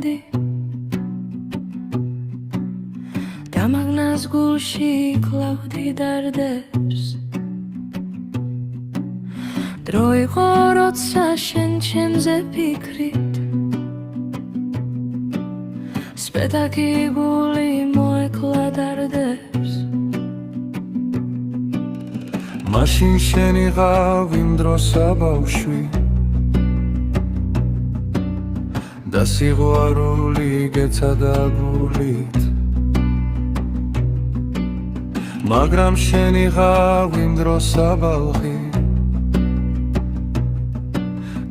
ვარდი და მაგნას გულში კლავდი დარდებს დრო იყო როცა შენ ჩემზე ფიქრით სპეტაკი გული მოეკლა დარდებს მაშინ შენ იყავ იმ დროს საბავშვი და სიყვარული გეცადა გულით მაგრამ შენ იყავ იმ დროს საბალხი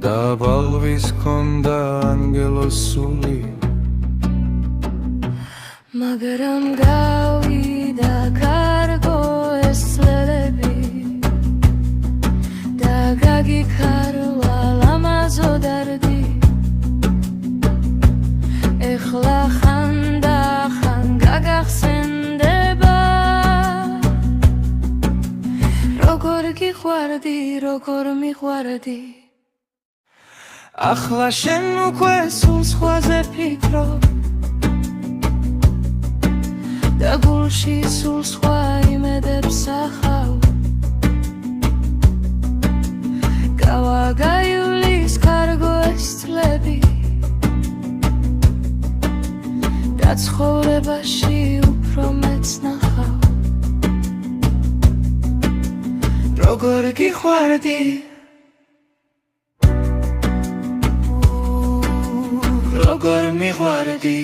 და ბალვის ჰქონდა ანგელოს სული მაგრამ გავიდა კარგო ეს წლები და გაგიქარვა ლამაზო დარდი ეხლა ხანდახან გაგახსენდება როგორ გიყვარდი, როგორ მიყვარდი ახლა შენ უკვე სულ სხვაზე ფიქრობ და გულში სულ სხვა იმედებს ახავ გავაგაიulis კარგო ეს წლები და ცხოვრებაში უფრო მეც ნახავ როგორ გიყვარდი როგორ მიყვარდი